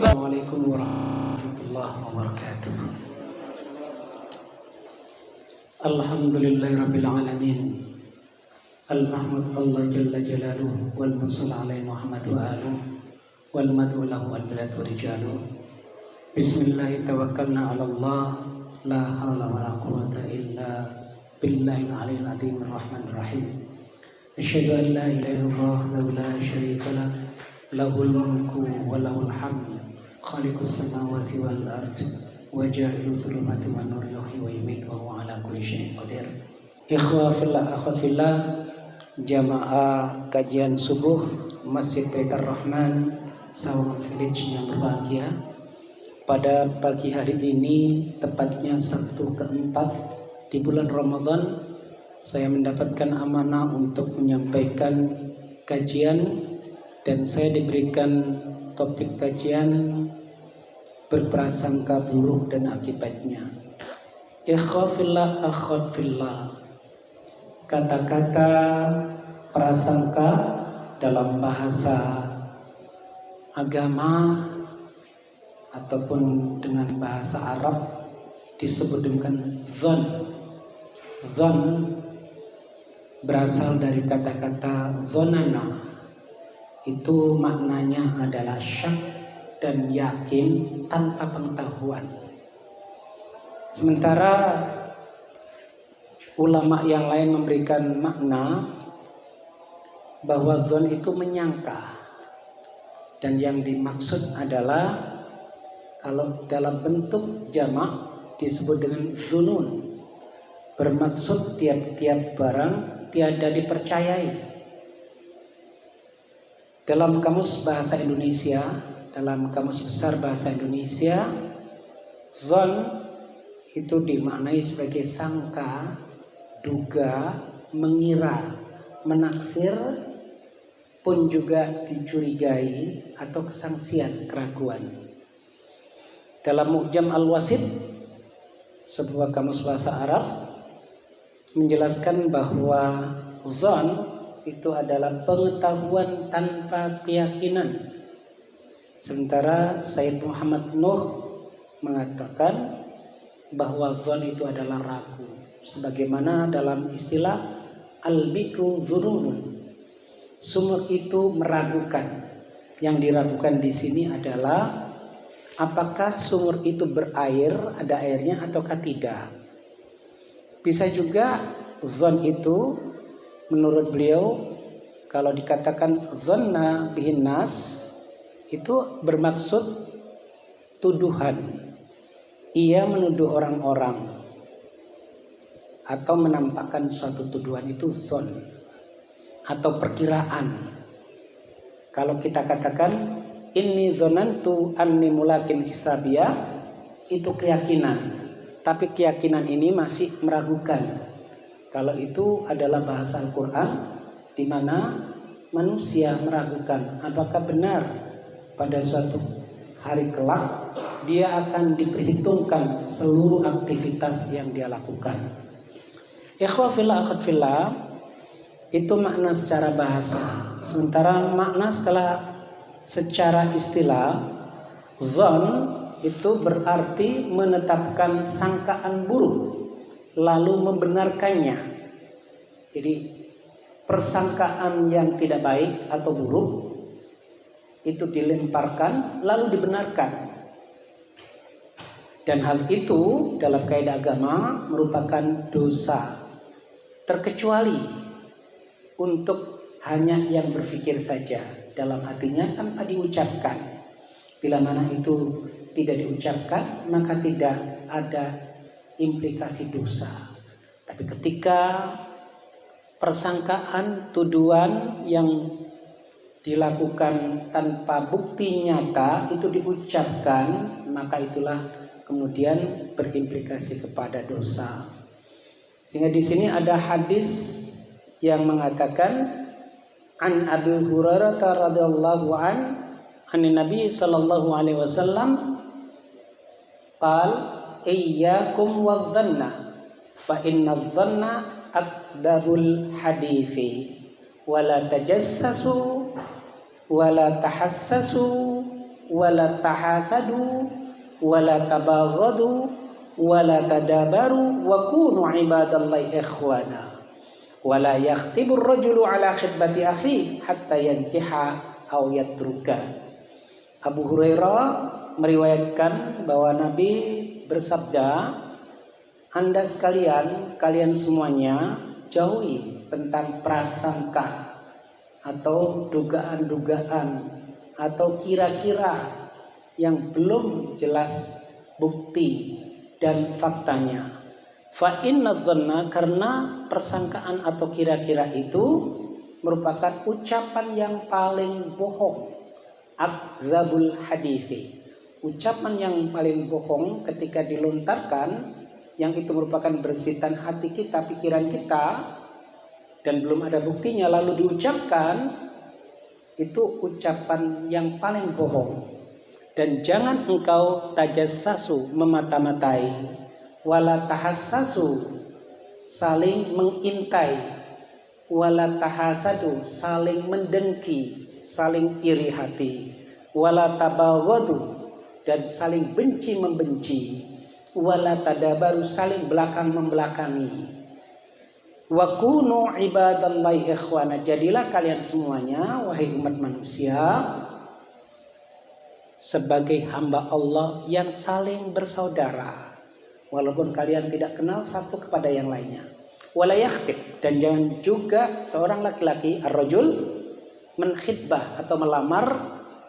Assalamualaikum warahmatullahi wabarakatuh. Alhamdulillahirabbil alamin. Al-mahmud Allah jalla jalaluhu wal musalli alaihi Muhammad wa alihi wal mad'u lahu al bilad wa rijaluh. Bismillah tawakkalna 'ala Allah la haula wala quwwata illa billahil aliyyil azim arrahmanir rahim. Asyhadu an la ilaha illallah wahdahu la syarika lah lahul mulku wa lahul hamd khaliqus samawati wal ard wa ja'ilul dhulumati wan nur yuhyi wa yumiitu wa huwa ala kulli syai'in qadir. Ikhwa fillah, akhwat fillah, jamaah kajian subuh Masjid Baitur Rahman Sawangan Village yang berbahagia. Pada pagi hari ini, tepatnya Sabtu keempat di bulan Ramadan, saya mendapatkan amanah untuk menyampaikan kajian, dan saya diberikan topik kajian berprasangka buruk dan akibatnya. Ikhwa fillah, akhwat fillah, kata-kata prasangka dalam bahasa agama ataupun dengan bahasa Arab disebut dengan dzan. Dzan berasal dari kata-kata dzanana. Itu maknanya adalah syak dan yakin tanpa pengetahuan. Sementara ulama yang lain memberikan makna bahwa dzan itu menyangka, dan yang dimaksud adalah kalau dalam bentuk jamak disebut dengan dzunun, bermaksud tiap-tiap barang tiada dipercayai. Dalam kamus bahasa Indonesia, dalam kamus besar bahasa Indonesia, dzan itu dimaknai sebagai sangka, duga, mengira, menaksir, pun juga dicurigai atau kesangsian, keraguan. Dalam Mu'jam Al-Wasit, sebuah kamus bahasa Arab, menjelaskan bahwa dzan itu adalah pengetahuan tanpa keyakinan. Sementara Sayyid Muhammad Nuh mengatakan bahwa dzan itu adalah ragu. Sebagaimana dalam istilah al-bi'ru dzununun, sumur itu meragukan. Yang diragukan di sini adalah apakah sumur itu berair, ada airnya ataukah tidak. Bisa juga dzan itu menurut beliau, kalau dikatakan dzanna bihin nas, itu bermaksud tuduhan. Ia menuduh orang-orang atau menampakkan suatu tuduhan, itu dzan atau perkiraan. Kalau kita katakan inni dzanantu anni mulakin hisabiyah, itu keyakinan. Tapi keyakinan ini masih meragukan. Kalau itu adalah bahasa Al-Quran, di mana manusia meragukan apakah benar pada suatu hari kelak dia akan diperhitungkan seluruh aktivitas yang dia lakukan. Ikhwa fillah, akhwat fillah, itu makna secara bahasa. Sementara makna secara istilah, dzan itu berarti menetapkan sangkaan buruk lalu membenarkannya. Jadi persangkaan yang tidak baik atau buruk itu dilemparkan lalu dibenarkan. Dan hal itu dalam kaidah agama merupakan dosa, terkecuali untuk hanya yang berpikir saja, dalam hatinya tanpa diucapkan. Bila mana itu tidak diucapkan, maka tidak ada implikasi dosa. Tapi ketika persangkaan, tuduhan yang dilakukan tanpa bukti nyata itu diucapkan, maka itulah kemudian berimplikasi kepada dosa. Sehingga di sini ada hadis yang mengatakan an Abi Hurairah radhiyallahu an Nabi sallallahu alaihi wasallam qala iyyakum wadh-dhanna fa inna adh-dhanna akdabul hadithi wa la tajassasu wala tahassasu wala tahasadu wala tabaghadu wala tadabaru wa kunu ibadallahi ikhwana wala yakhtibur rajulu ala khidbati akhi hatta yankiha aw yatruka. Abu Hurairah meriwayatkan bahwa Nabi bersabda, Anda sekalian, kalian semuanya jauhi tentang prasangka atau dugaan-dugaan atau kira-kira yang belum jelas bukti dan faktanya. Fa inna dhanna, karena persangkaan atau kira-kira itu merupakan ucapan yang paling bohong. Akdzabul hadithi, ucapan yang paling bohong ketika dilontarkan, yang itu merupakan bersitan hati kita, pikiran kita, dan belum ada buktinya lalu diucapkan, itu ucapan yang paling bohong. Dan jangan engkau tajassasu, memata-matai, wala tahassasu, saling mengintai, wala tahasadu, saling mendengki, saling iri hati, wala tabaghadu, dan saling benci membenci, wala tadabaru, saling belakang membelakangi. Wa kunu ibadallahi ikhwana, jadilah kalian semuanya wahai umat manusia sebagai hamba Allah yang saling bersaudara, walaupun kalian tidak kenal satu kepada yang lainnya. Wala yakhtib, dan jangan juga seorang laki-laki ar-rajul menkhidbah atau melamar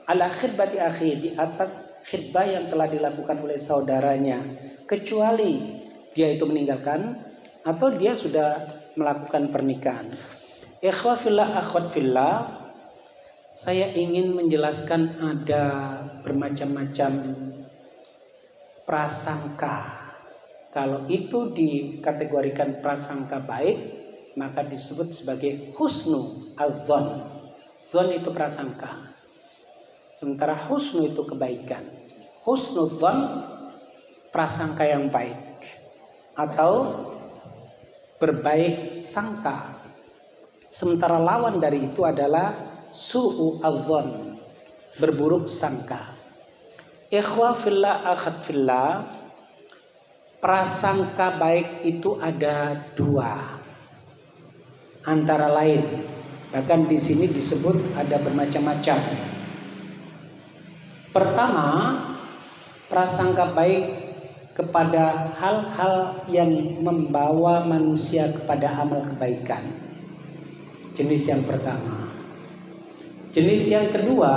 ala khidbati akhi, di atas khidbah yang telah dilakukan oleh saudaranya, kecuali dia itu meninggalkan atau dia sudah melakukan pernikahan. Ikhwa fillah, akhwat fillah, saya ingin menjelaskan ada bermacam-macam prasangka. Kalau itu dikategorikan prasangka baik, maka disebut sebagai husnu al-dhon. Dhon itu prasangka, sementara husnu itu kebaikan. Husnu dhon, prasangka yang baik atau berbaik sangka. Sementara lawan dari itu adalah su'u al-dhon, berburuk sangka. Ikhwa fillah, akhad fillah, prasangka baik itu ada dua, antara lain, bahkan di sini disebut ada bermacam-macam. Pertama, prasangka baik kepada hal-hal yang membawa manusia kepada amal kebaikan. Jenis yang pertama. Jenis yang kedua,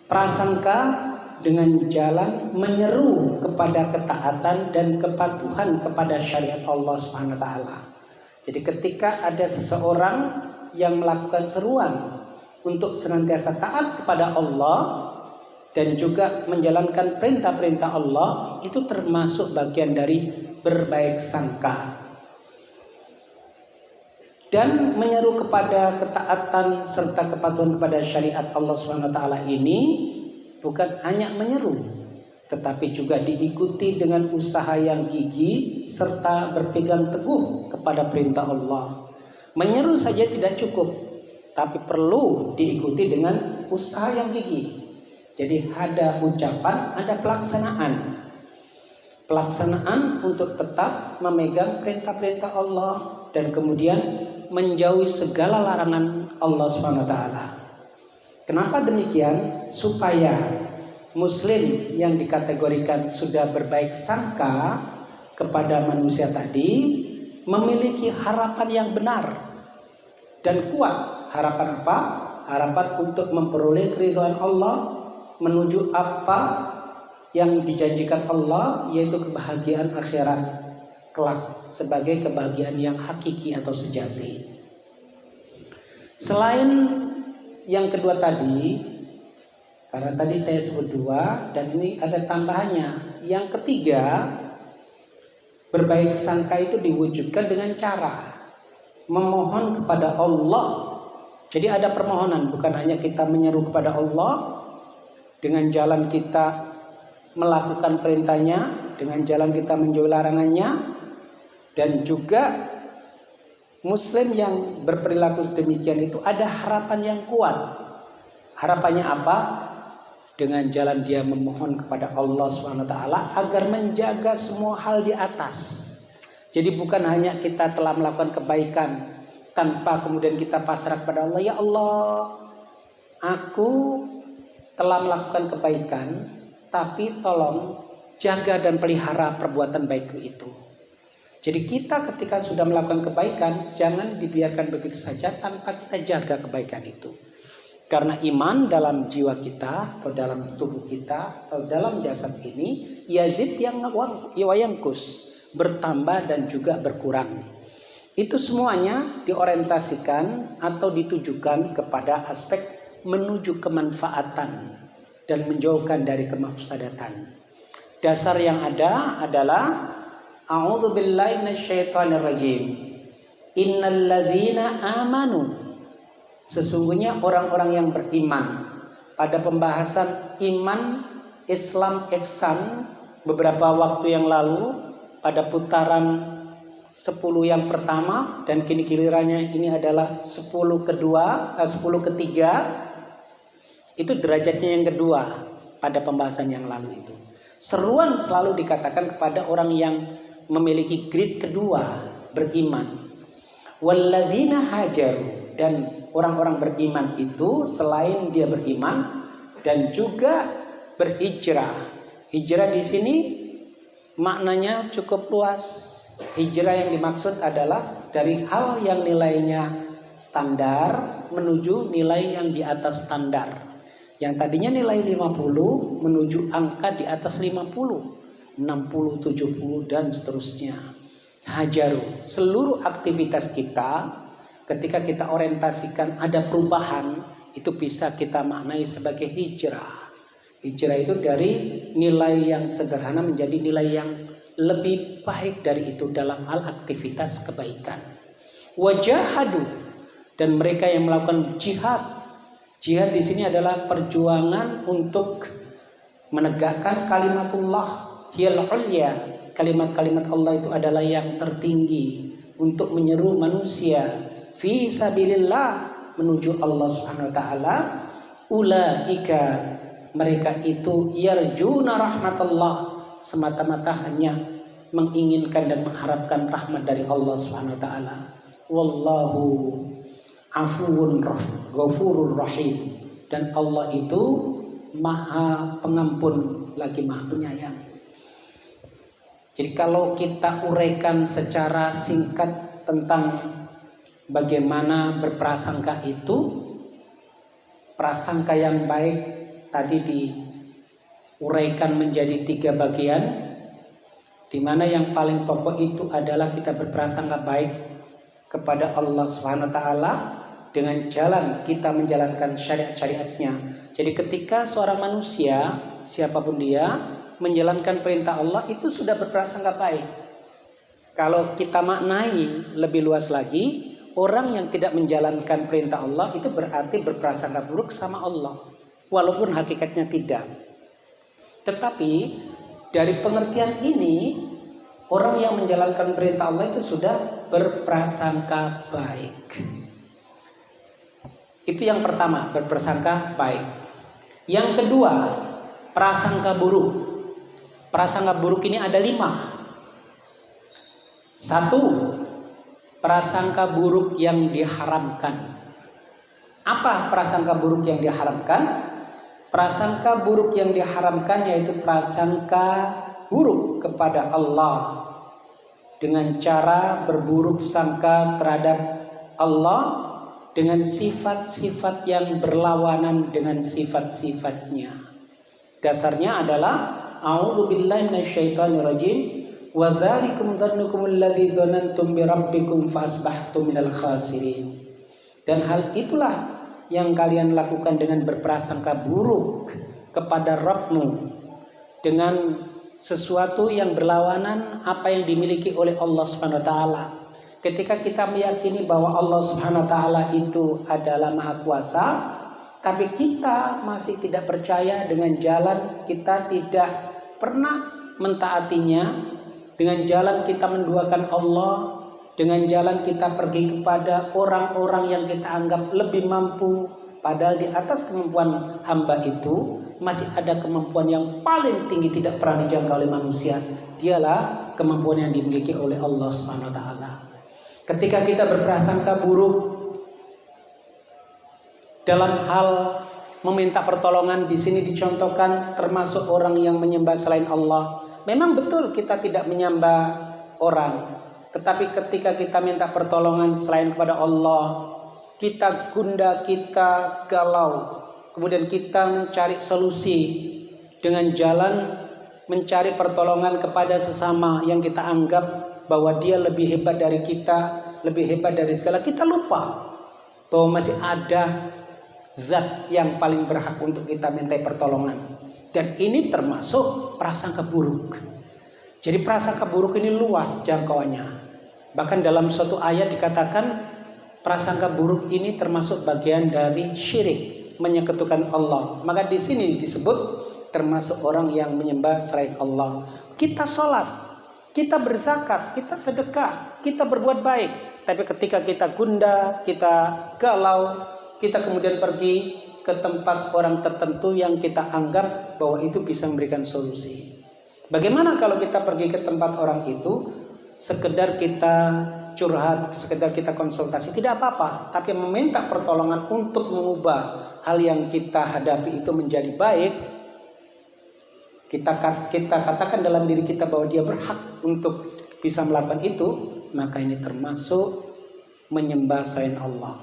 prasangka dengan jalan menyeru kepada ketaatan dan kepatuhan kepada syariat Allah Subhanahu wa taala. Jadi ketika ada seseorang yang melakukan seruan untuk senantiasa taat kepada Allah dan juga menjalankan perintah-perintah Allah, itu termasuk bagian dari berbaik sangka. Dan menyeru kepada ketaatan serta kepatuhan kepada syariat Allah Subhanahu wa taala ini bukan hanya menyeru, tetapi juga diikuti dengan usaha yang gigih serta berpegang teguh kepada perintah Allah. Menyeru saja tidak cukup, tapi perlu diikuti dengan usaha yang gigih. Jadi ada ucapan, ada pelaksanaan. Pelaksanaan untuk tetap memegang perintah-perintah Allah dan kemudian menjauhi segala larangan Allah Subhanahu wa taala. Kenapa demikian? Supaya muslim yang dikategorikan sudah berbaik sangka kepada manusia tadi memiliki harapan yang benar dan kuat. Harapan apa? Harapan untuk memperoleh keridhaan Allah, menuju apa yang dijanjikan Allah, yaitu kebahagiaan akhirat kelak sebagai kebahagiaan yang hakiki atau sejati. Selain yang kedua tadi, karena tadi saya sebut dua dan ini ada tambahannya. Yang ketiga, berbaik sangka itu diwujudkan dengan cara memohon kepada Allah. Jadi ada permohonan, bukan hanya kita menyeru kepada Allah dengan jalan kita melakukan perintahnya, dengan jalan kita menjauhi larangannya, dan juga Muslim yang berperilaku demikian itu ada harapan yang kuat. Harapannya apa? Dengan jalan dia memohon kepada Allah SWT agar menjaga semua hal di atas. Jadi bukan hanya kita telah melakukan kebaikan tanpa kemudian kita pasrah kepada Allah, ya Allah, aku telah melakukan kebaikan, tapi tolong jaga dan pelihara perbuatan baikku itu. Jadi kita ketika sudah melakukan kebaikan, jangan dibiarkan begitu saja tanpa kita jaga kebaikan itu. Karena iman dalam jiwa kita, atau dalam tubuh kita, atau dalam jasad ini, yazid yang wayangkus, bertambah dan juga berkurang. Itu semuanya diorientasikan atau ditujukan kepada aspek menuju kemanfaatan dan menjauhkan dari kemafsadatan. Dasar yang ada adalah a'udzubillahi minasyaitonirrajim. Innalladzina amanu. Sesungguhnya orang-orang yang beriman. Pada pembahasan iman, Islam, ihsan beberapa waktu yang lalu pada putaran 10 yang pertama, dan kini gilirannya ini adalah 10 ketiga. Itu derajatnya yang kedua pada pembahasan yang lalu itu. Seruan selalu dikatakan kepada orang yang memiliki grade kedua, beriman. Walladzina hajaru, dan orang-orang beriman itu selain dia beriman dan juga berhijrah. Hijrah di sini maknanya cukup luas. Hijrah yang dimaksud adalah dari hal yang nilainya standar menuju nilai yang di atas standar. Yang tadinya nilai 50 menuju angka di atas 50, 60, 70 dan seterusnya. Hajaru, seluruh aktivitas kita ketika kita orientasikan ada perubahan, itu bisa kita maknai sebagai hijrah. Hijrah itu dari nilai yang sederhana menjadi nilai yang lebih baik dari itu dalam hal aktivitas kebaikan. Wajahadu, dan mereka yang melakukan jihad. Jihad di sini adalah perjuangan untuk menegakkan kalimatullah hiyal ulya. Kalimat-kalimat Allah itu adalah yang tertinggi untuk menyeru manusia fi sabilillah menuju Allah Subhanahu wa taala. Ulaika, mereka itu yarjuna rahmatullah, semata-mata hanya menginginkan dan mengharapkan rahmat dari Allah Subhanahu wa taala. Wallahu afuwun ghafurur rahim, dan Allah itu Maha Pengampun lagi Maha Penyayang. Jadi kalau kita uraikan secara singkat tentang bagaimana berprasangka itu, prasangka yang baik tadi diuraikan menjadi 3 bagian, di mana yang paling pokok itu adalah kita berprasangka baik kepada Allah Subhanahu wa taala dengan jalan kita menjalankan syariat-syariatnya. Jadi ketika seorang manusia, siapapun dia, menjalankan perintah Allah, itu sudah berprasangka baik. Kalau kita maknai lebih luas lagi, orang yang tidak menjalankan perintah Allah itu berarti berprasangka buruk sama Allah, walaupun hakikatnya tidak. Tetapi dari pengertian ini, orang yang menjalankan perintah Allah itu sudah berprasangka baik. Itu yang pertama, berprasangka baik. Yang kedua, prasangka buruk. Prasangka buruk ini ada 5. 1. Prasangka buruk yang diharamkan. Apa prasangka buruk yang diharamkan? Prasangka buruk yang diharamkan yaitu prasangka buruk kepada Allah dengan cara berburuk sangka terhadap Allah dengan sifat-sifat yang berlawanan dengan sifat-sifatnya. Dasarnya adalah a'udzubillahi minasyaitonirrajim wa dzalikum dzannukum alladzi dzanantum bi rabbikum fa asbahtum minal khasirin. Dan hal itulah yang kalian lakukan dengan berprasangka buruk kepada Rabbmu dengan sesuatu yang berlawanan apa yang dimiliki oleh Allah Subhanahu wa taala. Ketika kita meyakini bahwa Allah Subhanahu wa taala itu adalah Maha Kuasa, tapi kita masih tidak percaya dengan jalan, kita tidak pernah mentaatinya, dengan jalan kita menduakan Allah, Dengan jalan kita pergi kepada orang-orang yang kita anggap lebih mampu, padahal di atas kemampuan hamba itu masih ada kemampuan yang paling tinggi tidak pernah dijangkau oleh manusia. Dialah kemampuan yang dimiliki oleh Allah Subhanahu wa taala. Ketika kita berprasangka buruk dalam hal meminta pertolongan, di sini dicontohkan termasuk orang yang menyembah selain Allah. Memang betul kita tidak menyembah orang, tetapi ketika kita minta pertolongan selain kepada Allah, kita gundah, kita galau, kemudian kita mencari solusi dengan jalan mencari pertolongan kepada sesama yang kita anggap bahwa dia lebih hebat dari kita, lebih hebat dari segala. Kita lupa bahwa masih ada zat yang paling berhak untuk kita minta pertolongan. Dan ini termasuk prasangka buruk. Jadi prasangka buruk ini luas jangkauannya. Bahkan dalam suatu ayat dikatakan prasangka buruk ini termasuk bagian dari syirik, menyekutukan Allah. Maka di sini disebut termasuk orang yang menyembah selain Allah. Kita sholat, kita berzakat, kita sedekah, kita berbuat baik. Tapi ketika kita gundah, kita galau, kita kemudian pergi ke tempat orang tertentu yang kita anggap bahwa itu bisa memberikan solusi. Bagaimana kalau kita pergi ke tempat orang itu, sekedar kita curhat, sekedar kita konsultasi, tidak apa-apa, tapi meminta pertolongan untuk mengubah hal yang kita hadapi itu menjadi baik, kita katakan dalam diri kita bahwa dia berhak untuk bisa melakukan itu, maka ini termasuk menyembah selain Allah,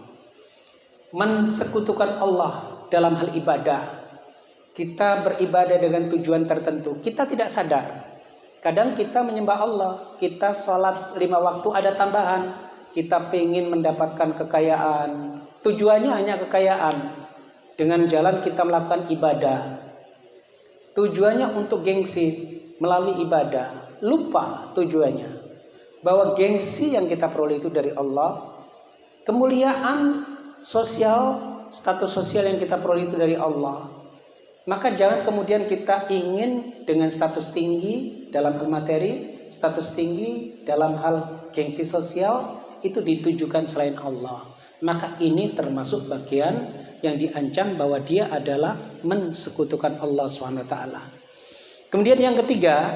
mensekutukan Allah dalam hal ibadah. Kita beribadah dengan tujuan tertentu, kita tidak sadar. Kadang kita menyembah Allah, kita sholat 5 waktu ada tambahan, kita ingin mendapatkan kekayaan, tujuannya hanya kekayaan. Dengan jalan kita melakukan ibadah, tujuannya untuk gengsi melalui ibadah, lupa tujuannya bahwa gengsi yang kita peroleh itu dari Allah, kemuliaan sosial, status sosial yang kita peroleh itu dari Allah. Maka jangan kemudian kita ingin dengan status tinggi dalam hal materi, status tinggi dalam hal gengsi sosial itu ditujukan selain Allah. Maka ini termasuk bagian yang diancam bahwa dia adalah mensekutukan Allah SWT. Kemudian yang ketiga,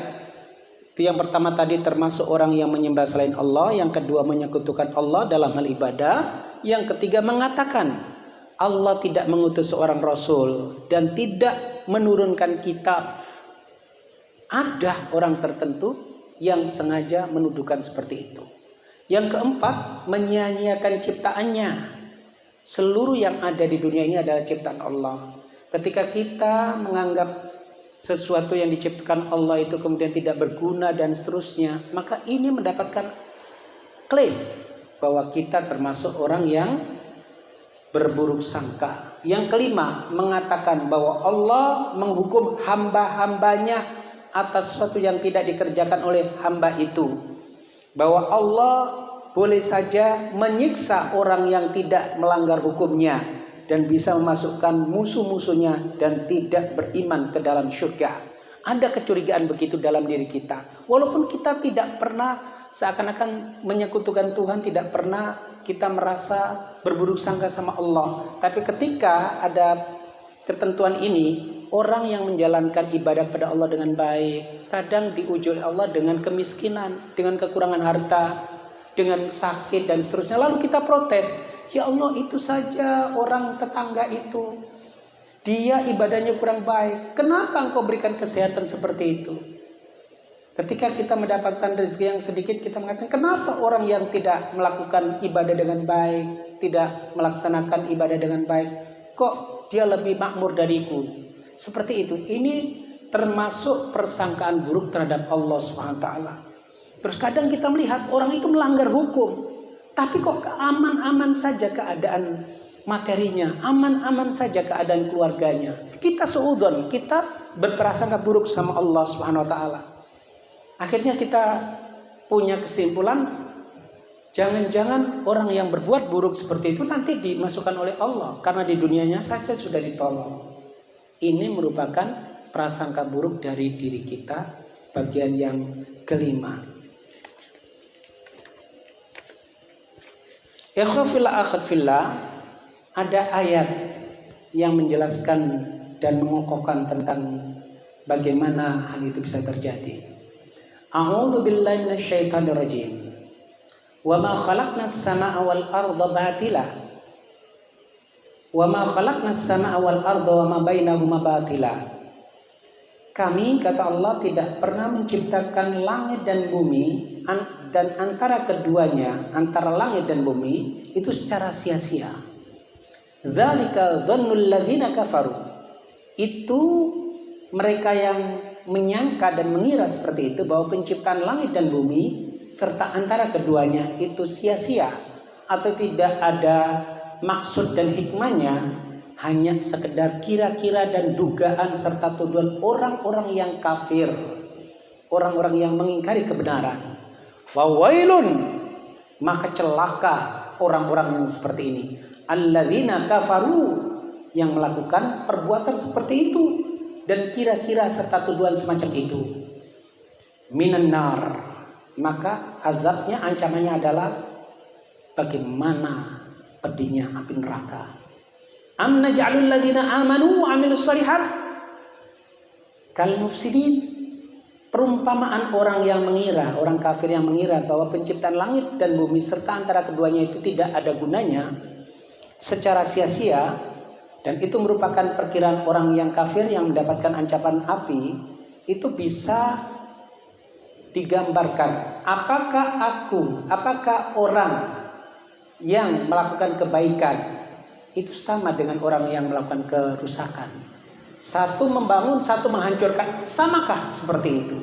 itu yang pertama tadi termasuk orang yang menyembah selain Allah, yang kedua menyekutukan Allah dalam hal ibadah, yang ketiga mengatakan Allah tidak mengutus seorang rasul dan tidak menurunkan kitab. Ada orang tertentu yang sengaja menuduhkan seperti itu. Yang keempat, menyia-nyiakan ciptaannya. Seluruh yang ada di dunia ini adalah ciptaan Allah. Ketika kita menganggap sesuatu yang diciptakan Allah itu kemudian tidak berguna dan seterusnya, maka ini mendapatkan klaim bahwa kita termasuk orang yang berburuk sangka. Yang kelima, mengatakan bahwa Allah menghukum hamba-hambanya atas sesuatu yang tidak dikerjakan oleh hamba itu. Bahwa Allah boleh saja menyiksa orang yang tidak melanggar hukumnya dan bisa memasukkan musuh-musuhnya dan tidak beriman ke dalam surga. Ada kecurigaan begitu dalam diri kita. Walaupun kita tidak pernah seakan-akan menyekutukan Tuhan, tidak pernah kita merasa berburuk sangka sama Allah. Tapi ketika ada ketentuan ini, orang yang menjalankan ibadah kepada Allah dengan baik, kadang diuji oleh Allah dengan kemiskinan, dengan kekurangan harta, dengan sakit dan seterusnya. Lalu kita protes, ya Allah, itu saja orang tetangga itu, dia ibadahnya kurang baik, kenapa engkau berikan kesehatan seperti itu? Ketika kita mendapatkan rezeki yang sedikit, kita mengatakan, kenapa orang yang tidak melakukan ibadah dengan baik, tidak melaksanakan ibadah dengan baik, kok dia lebih makmur dariku? Seperti itu. Ini termasuk persangkaan buruk terhadap Allah SWT. Terus kadang kita melihat orang itu melanggar hukum, tapi kok aman-aman saja keadaan materinya, aman-aman saja keadaan keluarganya. Kita seudon, kita berprasangka buruk sama Allah SWT. Akhirnya kita punya kesimpulan, jangan-jangan orang yang berbuat buruk seperti itu nanti dimasukkan oleh Allah, karena di dunianya saja sudah ditolong. Ini merupakan prasangka buruk dari diri kita, bagian yang kelima. Ikhwafillah akhwafillah, ada ayat yang menjelaskan dan mengokohkan tentang bagaimana hal itu bisa terjadi. A'udzu billahi minasyaitonir rajim. Wa ma khalaqnas samaa'a wal arda batila. Wa ma khalaqnas samaa'a wal arda wa ma bainahuma batila. Kami, kata Allah, tidak pernah menciptakan langit dan bumi, dan antara keduanya, antara langit dan bumi itu secara sia-sia. Dzalika dzannul ladzina kafaru. Itu mereka yang menyangka dan mengira seperti itu, bahwa penciptaan langit dan bumi serta antara keduanya itu sia-sia atau tidak ada maksud dan hikmahnya, hanya sekedar kira-kira dan dugaan serta tuduhan orang-orang yang kafir, orang-orang yang mengingkari kebenaran. Fawailun, maka celaka orang-orang yang seperti ini. Alladzina kafaru, yang melakukan perbuatan seperti itu dan kira-kira serta tuduhan semacam itu. Minan nar, maka azabnya, ancamannya adalah bagaimana pedihnya api neraka. Am naj'alul ladzina amanu wa 'amilus shalihat kal mufsidin. Perumpamaan orang yang mengira, orang kafir yang mengira bahwa penciptaan langit dan bumi serta antara keduanya itu tidak ada gunanya, secara sia-sia, dan itu merupakan perkiraan orang yang kafir yang mendapatkan ancaman api, itu bisa digambarkan. Apakah orang yang melakukan kebaikan itu sama dengan orang yang melakukan kerusakan? Satu membangun, satu menghancurkan, samakah seperti itu?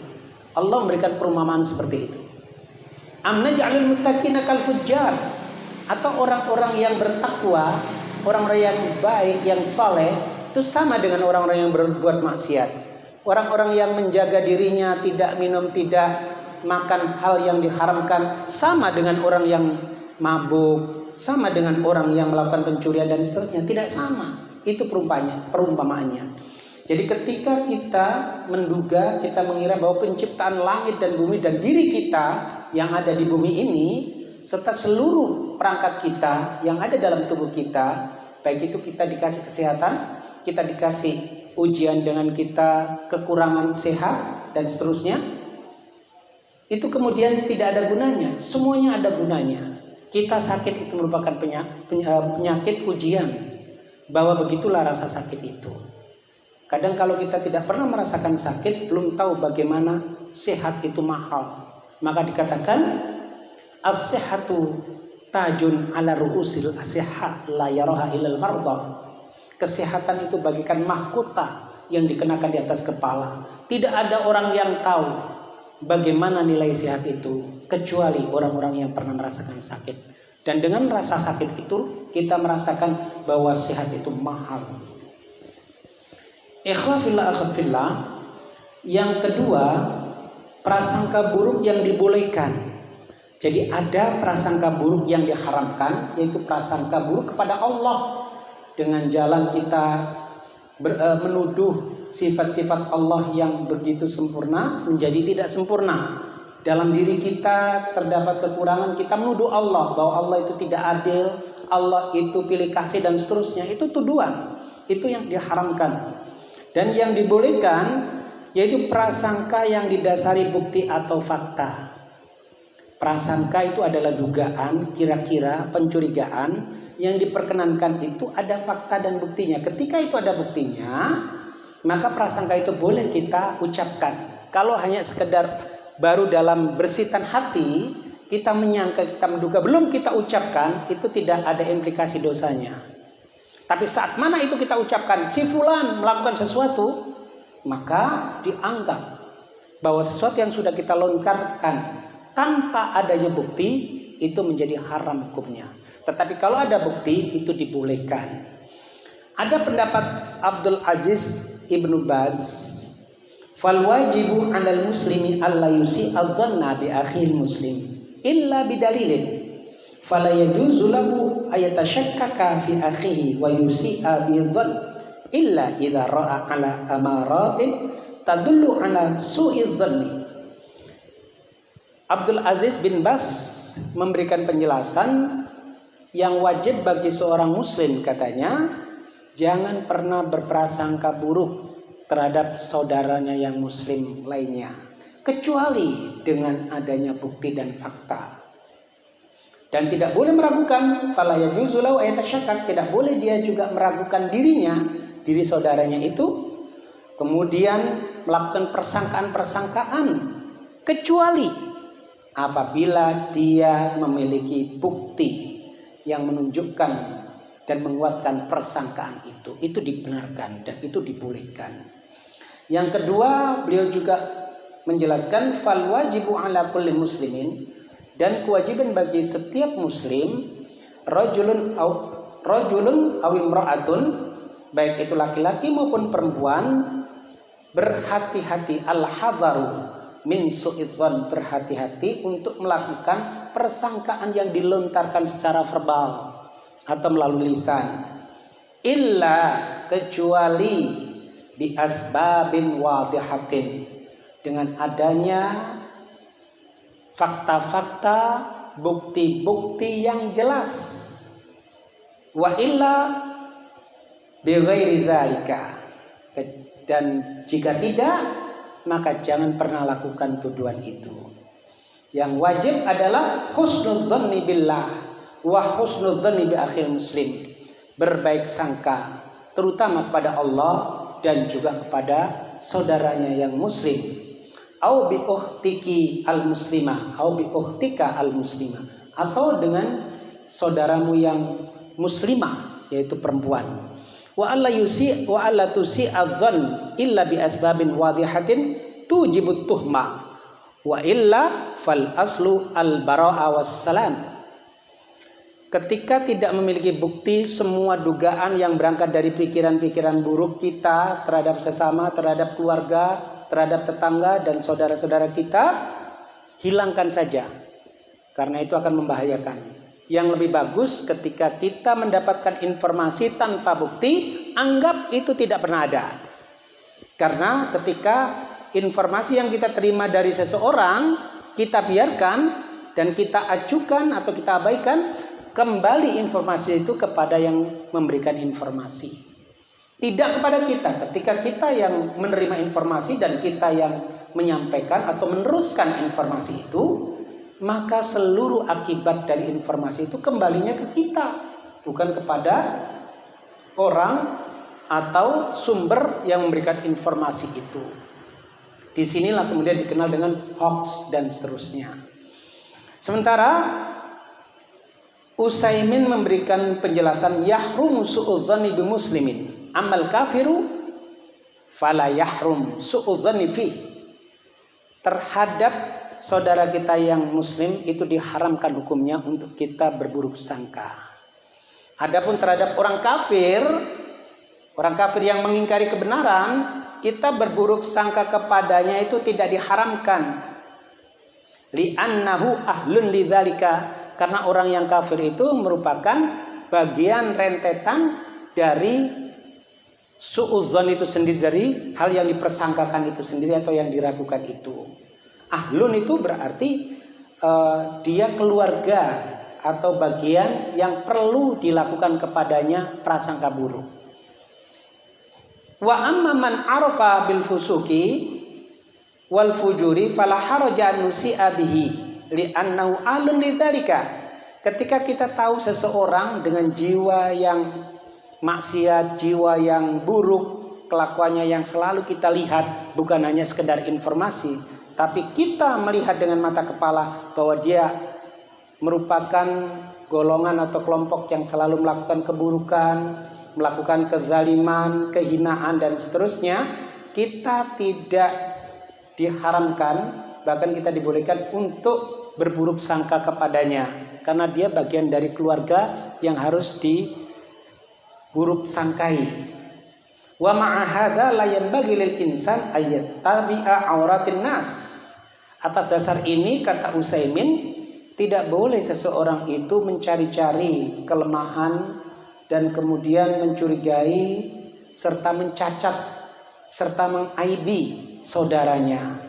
Allah memberikan perumpamaan seperti itu. Am naj'alul muttaqina kal fujjar, atau orang-orang yang bertakwa, orang-orang yang baik, yang saleh, itu sama dengan orang-orang yang berbuat maksiat. Orang-orang yang menjaga dirinya, tidak minum, tidak makan hal yang diharamkan, sama dengan orang yang mabuk, sama dengan orang yang melakukan pencurian dan seterusnya. Tidak sama. Itu perumpamaannya. Jadi ketika kita menduga, kita mengira bahwa penciptaan langit dan bumi dan diri kita yang ada di bumi ini, serta seluruh perangkat kita yang ada dalam tubuh kita, baik itu kita dikasih kesehatan, kita dikasih ujian dengan kita kekurangan sehat dan seterusnya, itu kemudian tidak ada gunanya. Semuanya ada gunanya. Kita sakit itu merupakan penyakit ujian, bahwa begitulah rasa sakit itu. Kadang kalau kita tidak pernah merasakan sakit, belum tahu bagaimana sehat itu mahal. Maka dikatakan as-sihhatu tajun ala ru'usil as-sihhat la yaraha illal mardah. Kesehatan itu bagikan mahkota yang dikenakan di atas kepala. Tidak ada orang yang tahu bagaimana nilai sehat itu kecuali orang-orang yang pernah merasakan sakit. Dan dengan rasa sakit itu kita merasakan bahwa sehat itu mahal. Ikhwafillah akhwafillah, yang kedua, prasangka buruk yang dibolehkan. Jadi ada prasangka buruk yang diharamkan, yaitu prasangka buruk kepada Allah, dengan jalan kita menuduh sifat-sifat Allah yang begitu sempurna menjadi tidak sempurna. Dalam diri kita terdapat kekurangan, kita menuduh Allah bahwa Allah itu tidak adil, Allah itu pilih kasih dan seterusnya. Itu tuduhan, itu yang diharamkan. Dan yang dibolehkan yaitu prasangka yang didasari bukti atau fakta. Prasangka itu adalah dugaan, kira-kira, pencurigaan. Yang diperkenankan itu ada fakta dan buktinya. Ketika itu ada buktinya, maka prasangka itu boleh kita ucapkan. Kalau hanya sekedar baru dalam bersitan hati, kita menyangka, kita menduga, belum kita ucapkan, itu tidak ada implikasi dosanya. Tapi saat mana itu kita ucapkan, si fulan melakukan sesuatu, maka dianggap bahwa sesuatu yang sudah kita lontarkan tanpa adanya bukti, itu menjadi haram hukumnya. Tetapi kalau ada bukti, itu dibolehkan. Ada pendapat Abdul Aziz Ibnu Baz, fal wajibu 'alal muslimi alla yusi'a dhanna bi akhil muslim illa bidalilin. Fala yajuzu lahu ayatashakkaka fi akhihi wa yusi'a bi dhann illa idza ra'a 'ala amaratin tadullu 'ala su'i dhanni. Abdul Aziz bin Baz memberikan penjelasan Yang wajib bagi seorang muslim katanya, jangan pernah berprasangka buruk terhadap saudaranya yang muslim lainnya, kecuali dengan adanya bukti dan fakta. Dan tidak boleh meragukan, fala yajuzu lahu ayatasyakkak, tidak boleh dia juga meragukan dirinya, diri saudaranya itu, kemudian melakukan persangkaan-persangkaan, kecuali apabila dia memiliki bukti yang menunjukkan dan menguatkan persangkaan itu dibenarkan dan itu dibolehkan. Yang kedua, beliau juga menjelaskan fal wajibu ala kulli muslimin, dan kewajiban bagi setiap muslim, rajulun aw imra'atun, baik itu laki-laki maupun perempuan, berhati-hati, al-hadharu min su'idzan, berhati-hati untuk melakukan persangkaan yang dilontarkan secara verbal atau melalui lisan, illa, kecuali bi asbabin wadihatin, dengan adanya fakta-fakta, bukti-bukti yang jelas. Wa illa bi ghairi dzalika, dan jika tidak, maka jangan pernah lakukan tuduhan itu. Yang wajib adalah husnudzanni billah wa husnudzanni bi akhil muslim, berbaik sangka terutama kepada Allah dan juga kepada saudaranya yang muslim. Au bi ukhtiki al muslimah, au bi ukhtika al muslimah, atau dengan saudaramu yang muslimah, yaitu perempuan. Wa alla tusi adzan illa bi asbabin wadihatin tujibut tuhma wa illa fal aslu al baraa wassalam. Ketika tidak memiliki bukti, semua dugaan yang berangkat dari pikiran-pikiran buruk kita terhadap sesama, terhadap keluarga, terhadap tetangga dan saudara-saudara kita, hilangkan saja, karena itu akan membahayakan. Yang lebih bagus ketika kita mendapatkan informasi tanpa bukti, anggap itu tidak pernah ada. Karena ketika informasi yang kita terima dari seseorang, kita biarkan dan kita acukan atau kita abaikan, kembali informasi itu kepada yang memberikan informasi, tidak kepada kita. Ketika kita yang menerima informasi dan kita yang menyampaikan atau meneruskan informasi itu, maka seluruh akibat dari informasi itu kembalinya ke kita, bukan kepada orang atau sumber yang memberikan informasi itu. Disinilah kemudian dikenal dengan hoax dan seterusnya. Sementara Utsaimin memberikan penjelasan, yahrumu su'udzanni bi muslimin amal kafiru fala yahrum su'udzanni fi, terhadap saudara kita yang muslim itu diharamkan hukumnya untuk kita berburuk sangka. Adapun terhadap orang kafir yang mengingkari kebenaran, kita berburuk sangka kepadanya itu tidak diharamkan. Li'annahu ahlun lidzalika, karena orang yang kafir itu merupakan bagian rentetan dari su'udzon itu sendiri, dari hal yang dipersangkakan itu sendiri atau yang diragukan itu. Ahlun itu berarti dia keluarga atau bagian yang perlu dilakukan kepadanya prasangka buruk. Wa amma man arafa bil fusuki wal fujuri fala haraja an nusi'a bihi li'annahu ahlun lidzalika. Ketika kita tahu seseorang dengan jiwa yang maksiat, jiwa yang buruk, kelakuannya yang selalu kita lihat, bukan hanya sekedar informasi, tapi kita melihat dengan mata kepala bahwa dia merupakan golongan atau kelompok yang selalu melakukan keburukan, melakukan kezaliman, kehinaan dan seterusnya, kita tidak diharamkan, bahkan kita dibolehkan untuk berburuk sangka kepadanya, karena dia bagian dari keluarga yang harus diburuk sangkai. Wa ma'a hadza la yanbaghi lil insan ayattabi'a auratin nas. Atas dasar ini, kata Utsaimin, tidak boleh seseorang itu mencari-cari kelemahan dan kemudian mencurigai serta mencacat serta mengaibi saudaranya.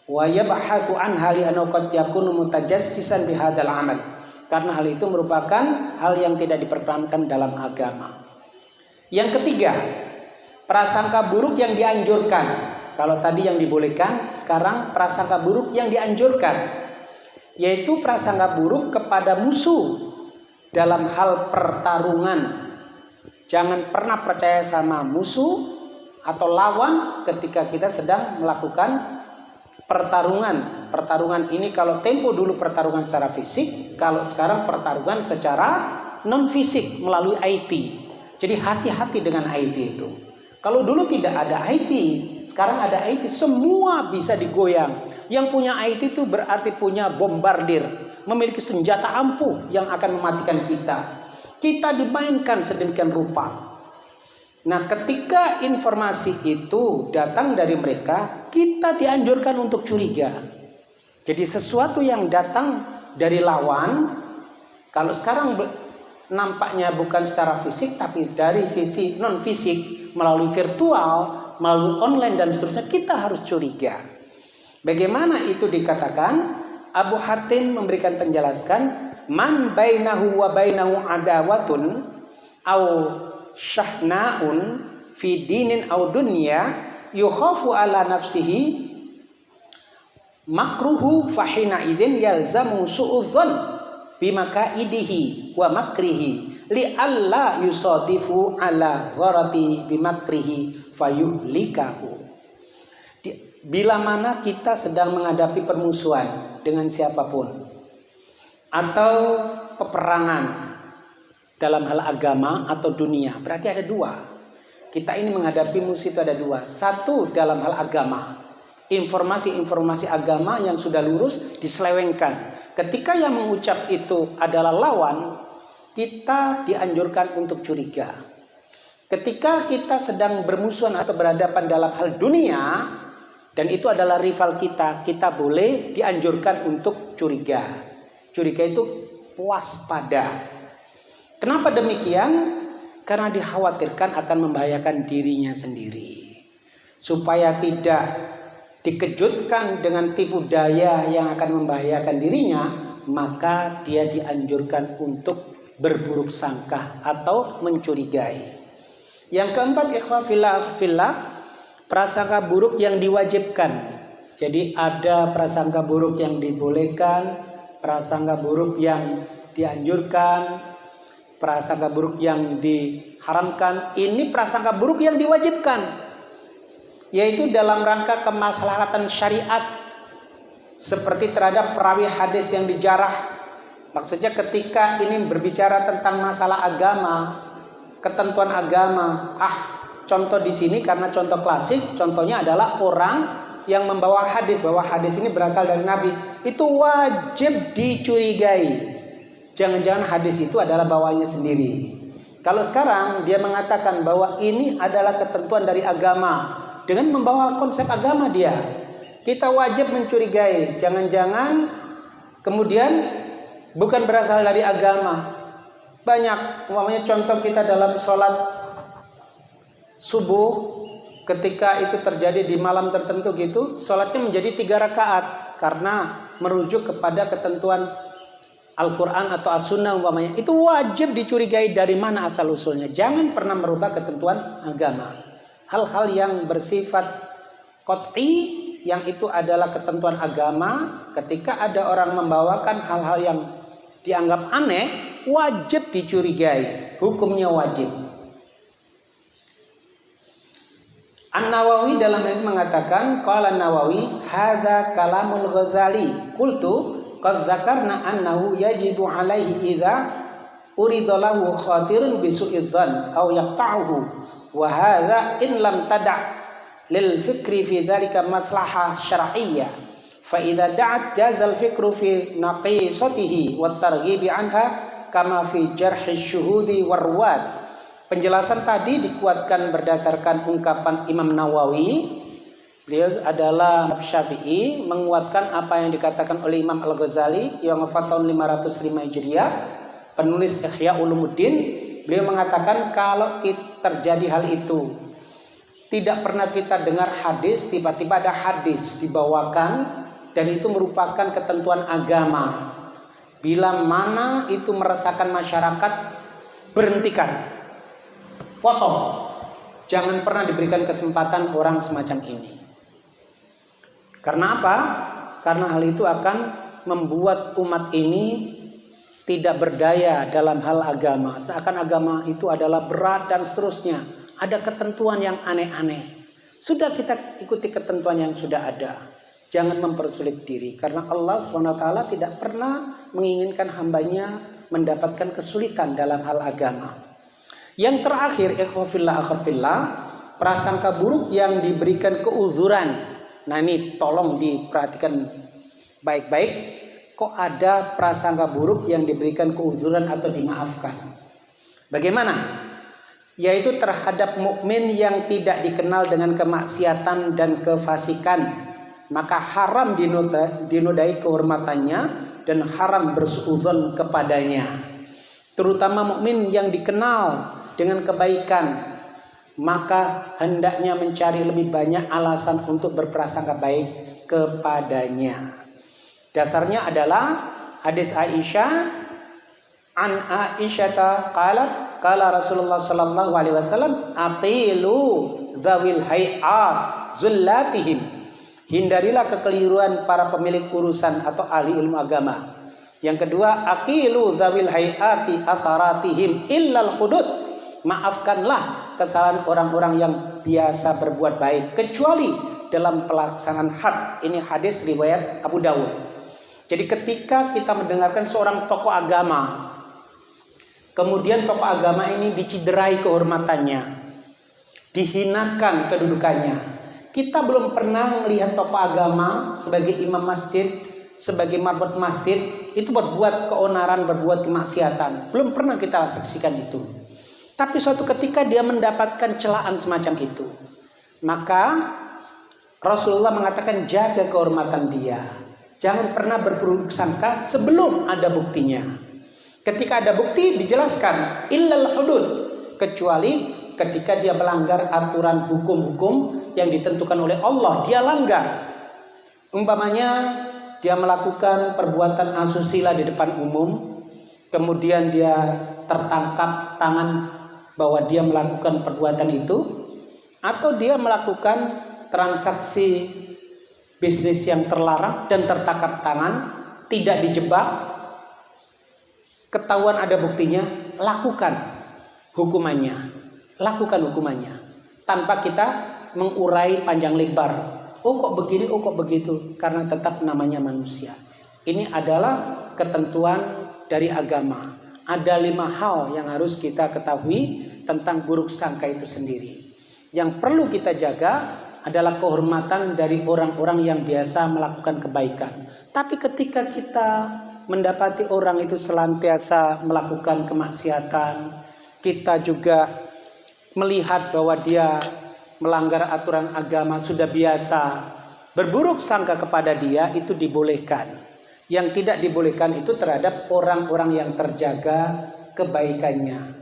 Wa yabhathu an hali annahu qad yakunu mutajassisan bihadzal amal. karena hal itu merupakan hal yang tidak diperkenankan dalam agama. Yang ketiga, prasangka buruk yang dianjurkan. Kalau tadi yang dibolehkan, sekarang prasangka buruk yang dianjurkan, yaitu prasangka buruk kepada musuh dalam hal pertarungan. Jangan pernah percaya sama musuh atau lawan ketika kita sedang melakukan pertarungan. Pertarungan ini kalau tempo dulu pertarungan secara fisik, kalau sekarang pertarungan secara non fisik melalui IT. Jadi hati-hati dengan IT itu. Kalau dulu tidak ada IT, sekarang ada IT, semua bisa digoyang. Yang punya IT itu berarti punya bombardir, memiliki senjata ampuh yang akan mematikan kita. Kita dimainkan sedemikian rupa. Nah, ketika informasi itu datang dari mereka, kita dianjurkan untuk curiga. Jadi sesuatu yang datang dari lawan, kalau sekarang nampaknya bukan secara fisik, tapi dari sisi non fisik, melalui virtual, melalui online dan seterusnya, kita harus curiga. Bagaimana itu dikatakan? Abu Hatim memberikan penjelasan, man bainahu wa bainahu adawatun au syahna'un fi dinin au dunya yukhafu ala nafsihi makruhu fahina idin yalzamu su'udzon bimakaidihi wa makrihi li alla yusadifu ala gharati bimakrihi fayuhlikahu. Bila mana kita sedang menghadapi permusuhan dengan siapapun atau peperangan dalam hal agama atau dunia, berarti ada dua. Kita ini menghadapi musuh itu ada dua. Satu dalam hal agama, informasi-informasi agama yang sudah lurus diselewengkan. Ketika yang mengucap itu adalah lawan, kita dianjurkan untuk curiga. Ketika kita sedang bermusuhan atau berhadapan dalam hal dunia, dan itu adalah rival kita, kita boleh dianjurkan untuk curiga. Curiga itu waspada. Kenapa demikian? Karena dikhawatirkan akan membahayakan dirinya sendiri. Supaya tidak dikejutkan dengan tipu daya yang akan membahayakan dirinya, maka dia dianjurkan untuk berburuk sangka atau mencurigai. Yang keempat, ikhwah fillah, prasangka buruk yang diwajibkan. Jadi ada prasangka buruk yang dibolehkan, prasangka buruk yang dianjurkan, prasangka buruk yang diharamkan. Ini prasangka buruk yang diwajibkan, yaitu dalam rangka kemaslahatan syariat, seperti terhadap perawi hadis yang dijarah. Maksudnya ketika ini berbicara tentang masalah agama, ketentuan agama. Contoh di sini karena contoh klasik, contohnya adalah orang yang membawa hadis, bahwa hadis ini berasal dari Nabi, itu wajib dicurigai. Jangan-jangan hadis itu adalah bawaannya sendiri. Kalau sekarang dia mengatakan bahwa ini adalah ketentuan dari agama, dengan membawa konsep agama dia, kita wajib mencurigai. Jangan-jangan kemudian bukan berasal dari agama. Banyak, umpamanya contoh kita dalam sholat subuh, ketika itu terjadi di malam tertentu gitu, sholatnya menjadi 3 rakaat karena merujuk kepada ketentuan Al-Quran atau As-Sunnah umpamanya. Itu wajib dicurigai dari mana asal usulnya. Jangan pernah merubah ketentuan agama. Hal-hal yang bersifat qat'i, yang itu adalah ketentuan agama, ketika ada orang membawakan hal-hal yang dianggap aneh, wajib dicurigai. Hukumnya wajib. An-Nawawi dalam hal ini mengatakan, qala An-Nawawi hadza kalamul Ghazali qultu qad dzakarna annahu yajibu alaihi idza urida lahu khatirun bi su'idzan aw yaqta'uhu wa hadza in lam tada' lil fikri fi dzalika maslahah syar'iyyah fa idza da'at jazal fikru fi naqisatihi wat targhibi anha kama fi jarhi syuhudi warwat. Penjelasan tadi dikuatkan berdasarkan ungkapan Imam Nawawi. Beliau adalah Syafi'i, menguatkan apa yang dikatakan oleh Imam Al-Ghazali yang wafat tahun 505 Hijriah, penulis Ihya Ulumuddin. Beliau mengatakan kalau terjadi hal itu, tidak pernah kita dengar hadis, tiba-tiba ada hadis dibawakan dan itu merupakan ketentuan agama, Bila mana itu meresahkan masyarakat, berhentikan, potong. Jangan pernah diberikan kesempatan orang semacam ini. Karena apa? Karena hal itu akan membuat umat ini tidak berdaya dalam hal agama. Seakan agama itu adalah berat dan seterusnya. Ada ketentuan yang aneh-aneh. Sudah kita ikuti ketentuan yang sudah ada. Jangan mempersulit diri. Karena Allah SWT tidak pernah menginginkan hambanya mendapatkan kesulitan dalam hal agama. Yang terakhir, ikhwafillah, prasangka buruk yang diberikan keuzuran. Nah ini tolong diperhatikan baik-baik. Kok ada prasangka buruk yang diberikan keuzuran atau dimaafkan? Bagaimana? Yaitu terhadap mukmin yang tidak dikenal dengan kemaksiatan dan kefasikan. Maka haram dinodai kehormatannya dan haram bersuudzon kepadanya. Terutama mukmin yang dikenal dengan kebaikan, maka hendaknya mencari lebih banyak alasan untuk berprasangka baik kepadanya. Dasarnya adalah hadis Aisyah, an Aisyata qalat qala Rasulullah sallallahu alaihi wasallam aqilu dzawil hayat zullatihim. Hindarilah kekeliruan para pemilik urusan atau ahli ilmu agama. Yang kedua, aqilu dzawil hayati atharatihim illal hudud. Maafkanlah kesalahan orang-orang yang biasa berbuat baik kecuali dalam pelaksanaan had. Ini hadis riwayat Abu Dawud. Jadi ketika kita mendengarkan seorang tokoh agama, kemudian tokoh agama ini diciderai kehormatannya, dihinakan kedudukannya, kita belum pernah melihat tokoh agama sebagai imam masjid, sebagai marbot masjid itu berbuat keonaran, berbuat kemaksiatan. Belum pernah kita saksikan itu. Tapi suatu ketika dia mendapatkan celaan semacam itu, maka Rasulullah mengatakan jaga kehormatan dia. Jangan pernah berburuk sangka sebelum ada buktinya. Ketika ada bukti dijelaskan illal hudud, kecuali ketika dia melanggar aturan hukum-hukum yang ditentukan oleh Allah, dia langgar. Umpamanya dia melakukan perbuatan asusila di depan umum, kemudian dia tertangkap tangan bahwa dia melakukan perbuatan itu, atau dia melakukan transaksi bisnis yang terlarang dan tertangkap tangan, tidak dijebak, ketahuan ada buktinya, lakukan hukumannya. Lakukan hukumannya tanpa kita mengurai panjang lebar. Oh kok begini, oh kok begitu, karena tetap namanya manusia. Ini adalah ketentuan dari agama. Ada 5 hal yang harus kita ketahui tentang buruk sangka itu sendiri. Yang perlu kita jaga adalah kehormatan dari orang-orang yang biasa melakukan kebaikan. Tapi ketika kita mendapati orang itu senantiasa melakukan kemaksiatan, kita juga melihat bahwa dia melanggar aturan agama, sudah biasa berburuk sangka kepada dia, itu dibolehkan. Yang tidak dibolehkan itu terhadap orang-orang yang terjaga kebaikannya.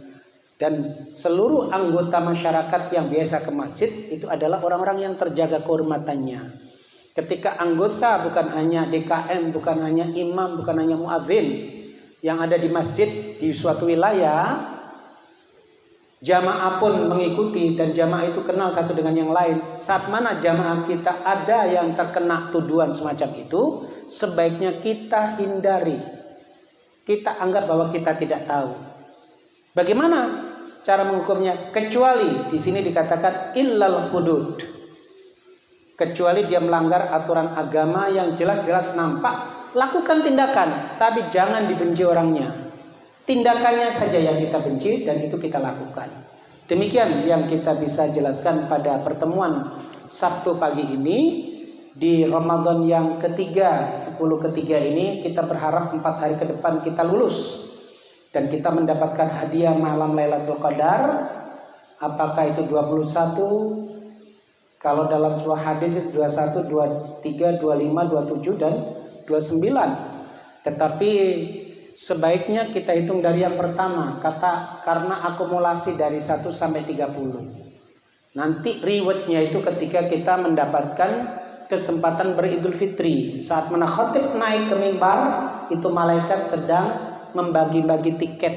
Dan seluruh anggota masyarakat yang biasa ke masjid itu adalah orang-orang yang terjaga kehormatannya. Ketika anggota bukan hanya DKM, bukan hanya imam, bukan hanya muadzin yang ada di masjid di suatu wilayah, jamaah pun mengikuti dan jamaah itu kenal satu dengan yang lain. Saat mana jamaah kita ada yang terkena tuduhan semacam itu, sebaiknya kita hindari. Kita anggap bahwa kita tidak tahu. Bagaimana cara menghukumnya? Kecuali di sini dikatakan illal hudud. Kecuali dia melanggar aturan agama yang jelas-jelas nampak, lakukan tindakan, tapi jangan dibenci orangnya. Tindakannya saja yang kita benci dan itu kita lakukan. Demikian yang kita bisa jelaskan pada pertemuan Sabtu pagi ini. Di Ramadan yang ketiga, 10 ketiga ini, kita berharap 4 hari ke depan kita lulus dan kita mendapatkan hadiah malam Lailatul Qadar. Apakah itu 21? Kalau dalam sebuah hadis itu 21, 23, 25, 27 dan 29. Tetapi sebaiknya kita hitung dari yang pertama, karena akumulasi dari 1 sampai 30. Nanti rewardnya itu ketika kita mendapatkan kesempatan beridul fitri. Saat mana khatib naik ke mimbar, itu malaikat sedang membagi-bagi tiket.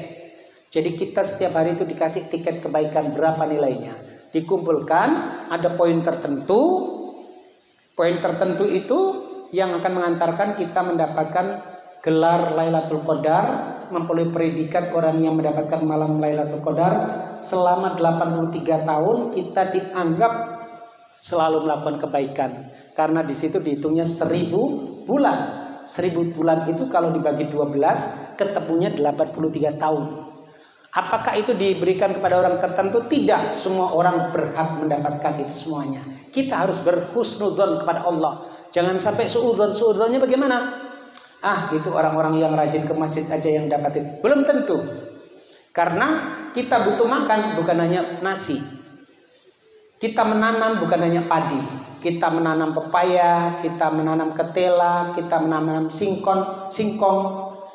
Jadi kita setiap hari itu dikasih tiket kebaikan, berapa nilainya. Dikumpulkan, ada poin tertentu. Poin tertentu itu yang akan mengantarkan kita mendapatkan gelar Lailatul Qadar, memperoleh predikat orang yang mendapatkan malam Lailatul Qadar. Selama 83 tahun kita dianggap selalu melakukan kebaikan. Karena di situ dihitungnya 1000 bulan. 1000 bulan itu kalau dibagi 12, ketemunya 83 tahun. Apakah itu diberikan kepada orang tertentu? Tidak. Semua orang berhak mendapatkan itu semuanya. Kita harus berhusnudzon kepada Allah. Jangan sampai suudzon. Suudzonnya bagaimana? Itu orang-orang yang rajin ke masjid aja yang dapatin. Belum tentu. Karena kita butuh makan, bukan hanya nasi. Kita menanam bukan hanya padi. Kita menanam pepaya, kita menanam ketela, kita menanam singkong,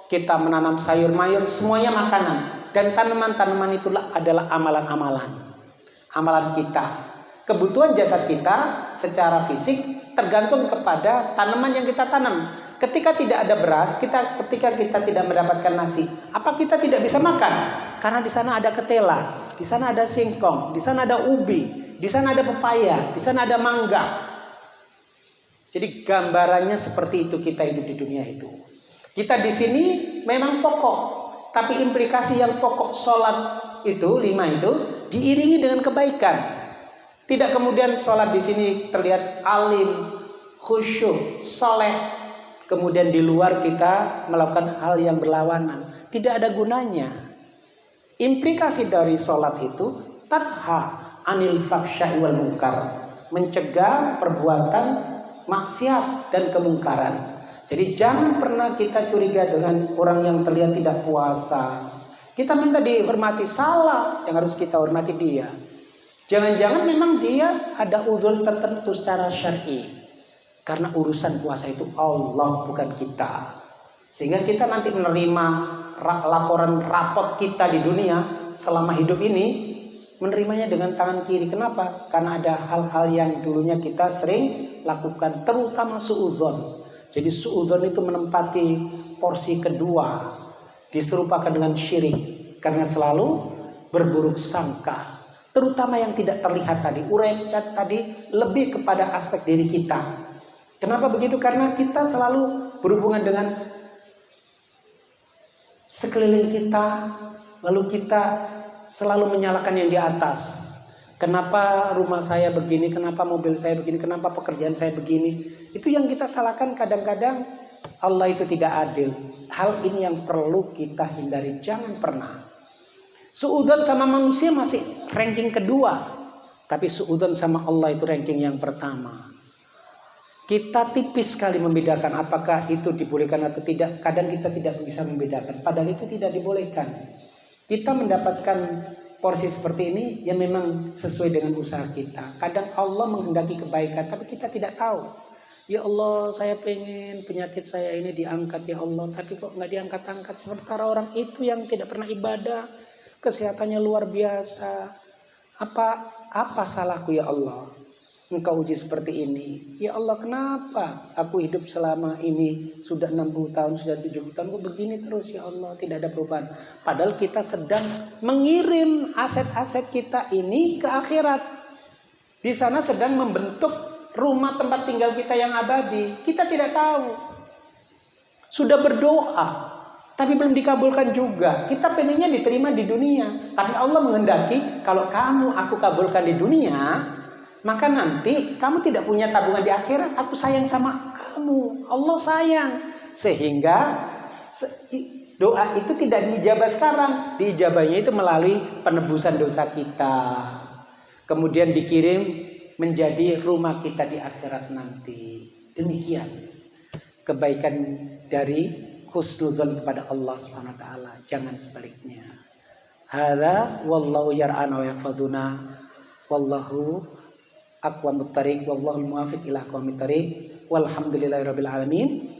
kita menanam sayur mayur, semuanya makanan. Dan tanaman-tanaman itulah adalah amalan-amalan. Amalan kita. Kebutuhan jasad kita secara fisik tergantung kepada tanaman yang kita tanam. Ketika tidak ada beras, ketika kita tidak mendapatkan nasi, apa kita tidak bisa makan? Karena di sana ada ketela, di sana ada singkong, di sana ada ubi, di sana ada pepaya, di sana ada mangga. Jadi gambarannya seperti itu kita hidup di dunia itu. Kita di sini memang pokok, tapi implikasi yang pokok sholat itu 5 itu diiringi dengan kebaikan. Tidak kemudian sholat di sini terlihat alim, khusyuk, soleh, kemudian di luar kita melakukan hal yang berlawanan. Tidak ada gunanya. Implikasi dari sholat itu tanha anil fahsya'i wal munkar, mencegah perbuatan maksiat dan kemungkaran. Jadi jangan pernah kita curiga dengan orang yang terlihat tidak puasa. Kita minta dihormati, salah, yang harus kita hormati dia. Jangan-jangan memang dia ada uzur tertentu secara syar'i. Karena urusan puasa itu Allah, bukan kita. Sehingga kita nanti menerima laporan rapot kita di dunia selama hidup ini, menerimanya dengan tangan kiri. Kenapa? Karena ada hal-hal yang dulunya kita sering lakukan, terutama suudzon. Jadi suudzon itu menempati porsi kedua, diserupakan dengan syirik, karena selalu berburuk sangka. Terutama yang tidak terlihat tadi, uraian tadi lebih kepada aspek diri kita. Kenapa begitu? Karena kita selalu berhubungan dengan sekeliling kita, lalu kita selalu menyalahkan yang di atas. Kenapa rumah saya begini, kenapa mobil saya begini, kenapa pekerjaan saya begini. Itu yang kita salahkan. Kadang-kadang Allah itu tidak adil. Hal ini yang perlu kita hindari. Jangan pernah. Suudzon sama manusia masih ranking kedua, tapi suudzon sama Allah itu ranking yang pertama. Kita tipis sekali membedakan apakah itu dibolehkan atau tidak. Kadang kita tidak bisa membedakan, padahal itu tidak dibolehkan. Kita mendapatkan porsi seperti ini yang memang sesuai dengan usaha kita. Kadang Allah menghendaki kebaikan, tapi kita tidak tahu. Ya Allah, saya pengen penyakit saya ini diangkat ya Allah, tapi kok nggak diangkat-angkat. Sementara orang itu yang tidak pernah ibadah, kesehatannya luar biasa. Apa salahku ya Allah? Engkau uji seperti ini. Ya Allah, kenapa aku hidup selama ini sudah 60 tahun, sudah 70 tahun, kok begini terus ya Allah, tidak ada perubahan. Padahal kita sedang mengirim aset-aset kita ini ke akhirat. Di sana sedang membentuk rumah tempat tinggal kita yang abadi. Kita tidak tahu. Sudah berdoa, tapi belum dikabulkan juga. Kita pengennya diterima di dunia, tapi Allah menghendaki kalau aku kabulkan di dunia, maka nanti kamu tidak punya tabungan di akhirat. Aku sayang sama kamu, Allah sayang. Sehingga doa itu tidak diijabah sekarang. Diijabahnya itu melalui penebusan dosa kita, kemudian dikirim menjadi rumah kita di akhirat nanti. Demikian kebaikan dari husnudzon kepada Allah Subhanahu wa taala. Jangan sebaliknya. Hadza wallahu yar'ana wa yahfazuna wallahu aqwamut thariq wallahul muwaffiq ila aqwamit thariq walhamdulillahirabbil alamin.